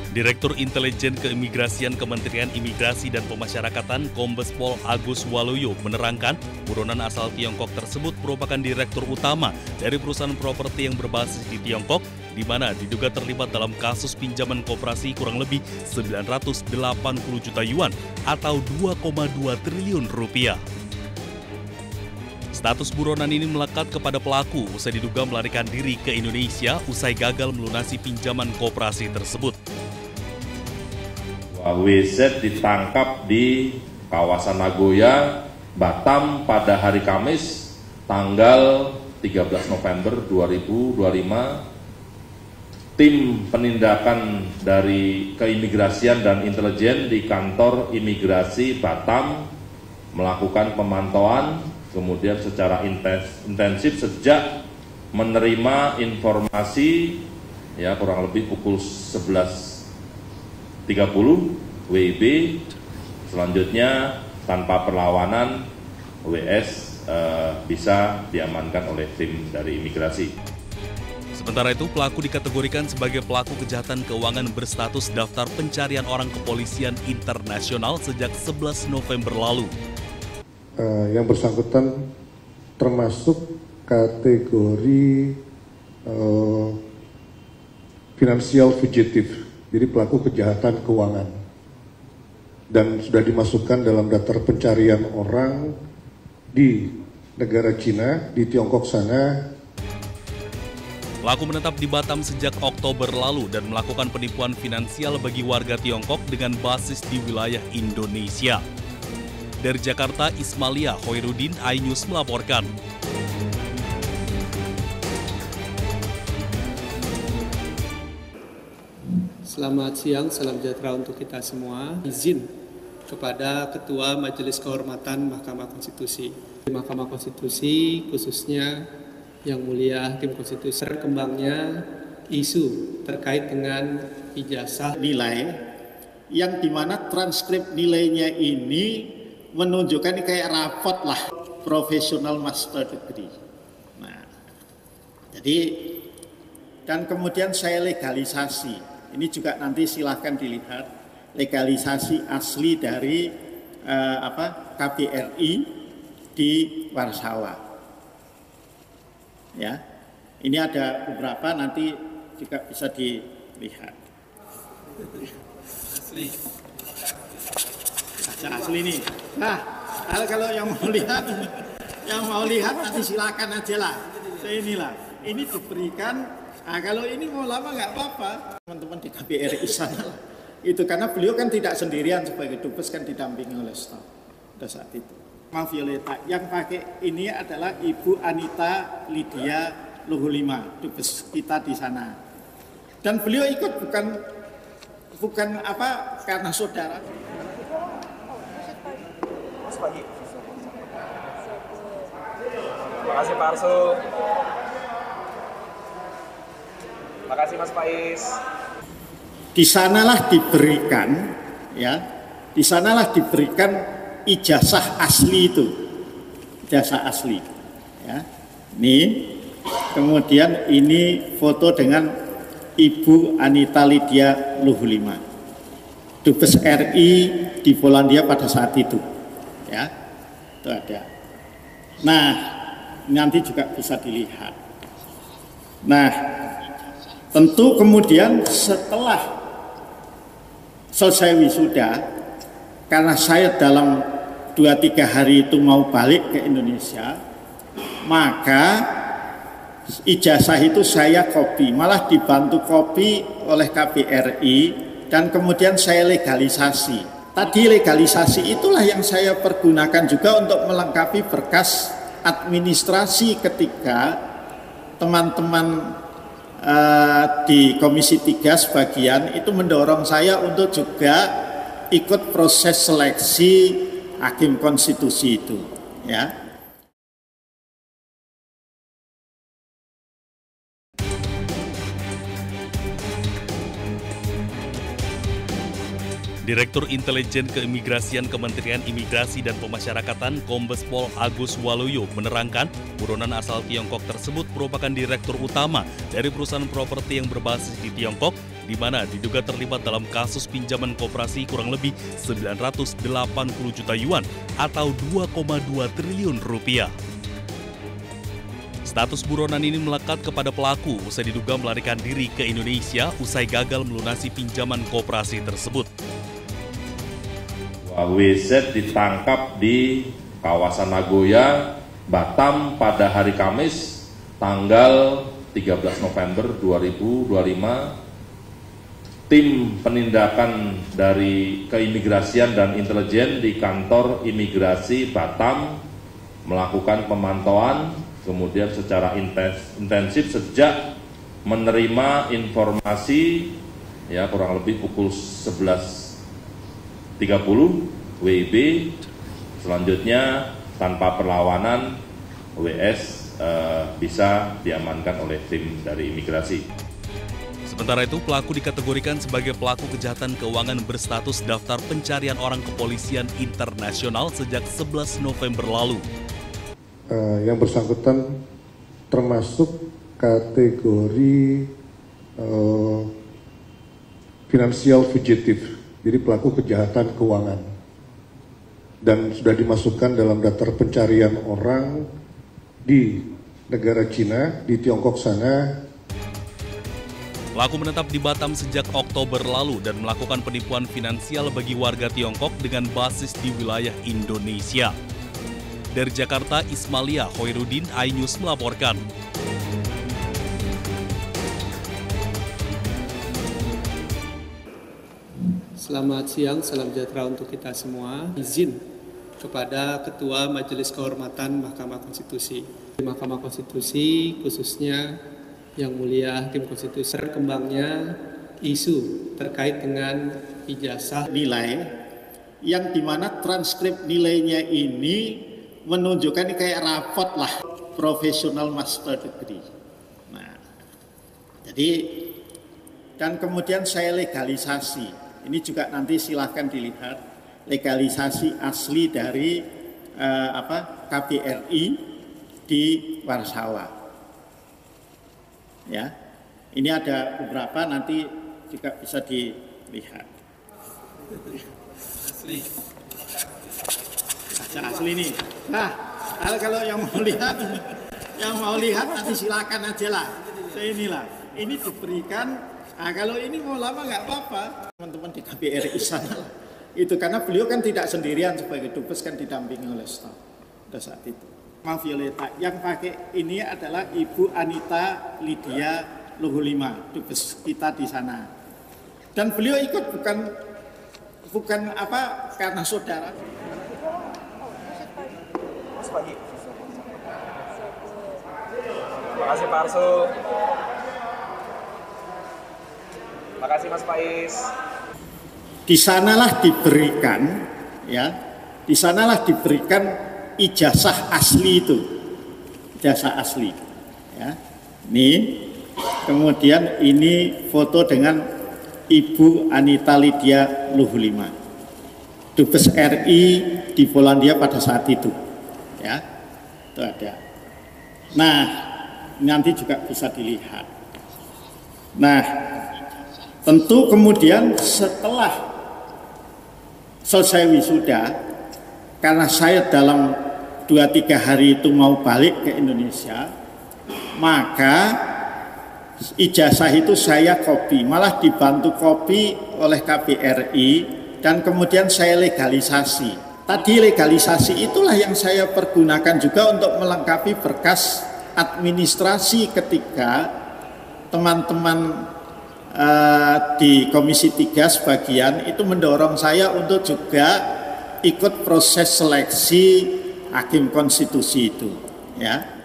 Direktur Intelijen Keimigrasian Kementerian Imigrasi dan Pemasyarakatan Kombes Pol Agus Waluyo menerangkan buronan asal Tiongkok tersebut merupakan direktur utama dari perusahaan properti yang berbasis di Tiongkok, di mana diduga terlibat dalam kasus pinjaman koperasi kurang lebih 980 juta yuan atau 2,2 triliun rupiah. Status buronan ini melekat kepada pelaku usai diduga melarikan diri ke Indonesia usai gagal melunasi pinjaman koperasi tersebut. WZ ditangkap di kawasan Nagoya, Batam pada hari Kamis tanggal 13 November 2025. Tim penindakan dari Keimigrasian dan Intelijen di kantor imigrasi Batam melakukan pemantauan, kemudian secara intensif sejak menerima informasi kurang lebih pukul 11.30 WIB. Selanjutnya tanpa perlawanan WS bisa diamankan oleh tim dari imigrasi. Sementara itu, pelaku dikategorikan sebagai pelaku kejahatan keuangan berstatus daftar pencarian orang kepolisian internasional sejak 11 November lalu. Yang bersangkutan termasuk kategori financial fugitive, jadi pelaku kejahatan keuangan, dan sudah dimasukkan dalam daftar pencarian orang di negara Cina, di Tiongkok sana. Pelaku menetap di Batam sejak Oktober lalu dan melakukan penipuan finansial bagi warga Tiongkok dengan basis di wilayah Indonesia. Dari Jakarta, Ismalia Hoirudin, iNews melaporkan. Selamat siang, salam sejahtera untuk kita semua. Izin kepada Ketua Majelis Kehormatan Mahkamah Konstitusi. Mahkamah Konstitusi khususnya Yang Mulia Hakim Konstitusi berkembangnya isu terkait dengan ijazah nilai yang dimana transkrip nilainya ini menunjukkan ini kayak rapot lah, professional master degree. Nah, jadi dan kemudian saya legalisasi. Ini juga nanti silahkan dilihat legalisasi asli dari KBRI di Warsawa. Ya, ini ada beberapa, nanti juga bisa dilihat. Asli nih. Nah, kalau yang mau lihat nanti silakan aja lah. Inilah, ini diberikan. Nah, kalau ini mau lama nggak apa-apa. Teman-teman di KBRI sana lah. Itu karena beliau kan tidak sendirian sebagai dubes, kan didampingi oleh staf pada saat itu. Violeta yang pakai ini adalah Ibu Anita Lydia Luhulima, dubes kita di sana. Dan beliau ikut bukan karena saudara. Pagi. Terima kasih Pak Arsul. Terima kasih Mas Faiz. Di sanalah diberikan ijazah asli itu, ijazah asli. Ya, ini kemudian ini foto dengan Ibu Anita Lydia Luhulima, dubes RI di Polandia pada saat itu. Ya, itu ada. Nah, nanti juga bisa dilihat. Nah, tentu kemudian setelah selesai wisuda, karena saya dalam 2-3 hari itu mau balik ke Indonesia, maka ijazah itu saya copy, malah dibantu copy oleh KBRI, dan kemudian saya legalisasi. Tadi legalisasi itulah yang saya pergunakan juga untuk melengkapi berkas administrasi ketika teman-teman di Komisi 3 sebagian itu mendorong saya untuk juga ikut proses seleksi hakim konstitusi itu, ya. Direktur Intelijen Keimigrasian Kementerian Imigrasi dan Pemasyarakatan Kombes Pol Agus Waluyo menerangkan buronan asal Tiongkok tersebut merupakan direktur utama dari perusahaan properti yang berbasis di Tiongkok, di mana diduga terlibat dalam kasus pinjaman koperasi kurang lebih 980 juta yuan atau 2,2 triliun rupiah. Status buronan ini melekat kepada pelaku usai diduga melarikan diri ke Indonesia usai gagal melunasi pinjaman koperasi tersebut. WZ ditangkap di kawasan Nagoya, Batam pada hari Kamis tanggal 13 November 2025. Tim penindakan dari Keimigrasian dan Intelijen di kantor imigrasi Batam melakukan pemantauan, kemudian secara intensif sejak menerima informasi kurang lebih pukul 11.30 WIB, selanjutnya tanpa perlawanan WS bisa diamankan oleh tim dari imigrasi. Sementara itu, pelaku dikategorikan sebagai pelaku kejahatan keuangan berstatus daftar pencarian orang kepolisian internasional sejak 11 November lalu. Yang bersangkutan termasuk kategori financial fugitive, jadi pelaku kejahatan keuangan, dan sudah dimasukkan dalam daftar pencarian orang di negara Cina, di Tiongkok sana. Pelaku menetap di Batam sejak Oktober lalu dan melakukan penipuan finansial bagi warga Tiongkok dengan basis di wilayah Indonesia. Dari Jakarta, Ismalia Hoirudin, iNews melaporkan. Selamat siang, salam sejahtera untuk kita semua. Izin kepada Ketua Majelis Kehormatan Mahkamah Konstitusi. Mahkamah Konstitusi khususnya Yang Mulia Hakim Konstitusi, berkembangnya isu terkait dengan ijazah nilai yang dimana transkrip nilainya ini menunjukkan ini kayak rapot lah, professional master degree. Nah, jadi dan kemudian saya legalisasi. Ini juga nanti silahkan dilihat legalisasi asli dari KBRI di Warsawa. Ya, ini ada beberapa, nanti juga bisa dilihat. Asli nih. Nah, kalau yang mau lihat nanti silakan aja lah. Inilah, ini diberikan. Nah, kalau ini mau lama nggak apa-apa. Teman-teman di KBRI sana lah. Itu karena beliau kan tidak sendirian sebagai dubes, kan didampingi oleh staf pada saat itu. Maaf Violeta, yang pakai ini adalah Ibu Anita Lydia Luhulima, dubes kita di sana. Dan beliau ikut bukan karena saudara. Pagi. Terima kasih Pak Arsul. Terima kasih Mas Faiz. Di sanalah diberikan ijazah asli itu, ijazah asli. Ya, ini kemudian ini foto dengan Ibu Anita Lydia Luhulima, dubes RI di Polandia pada saat itu. Ya, itu ada. Nah, nanti juga bisa dilihat. Nah, tentu kemudian setelah selesai wisuda, karena saya dalam 2-3 hari itu mau balik ke Indonesia, maka ijazah itu saya copy, malah dibantu copy oleh KBRI, dan kemudian saya legalisasi. Tadi legalisasi itulah yang saya pergunakan juga untuk melengkapi berkas administrasi ketika teman-teman di Komisi 3 sebagian itu mendorong saya untuk juga ikut proses seleksi hakim konstitusi itu, ya.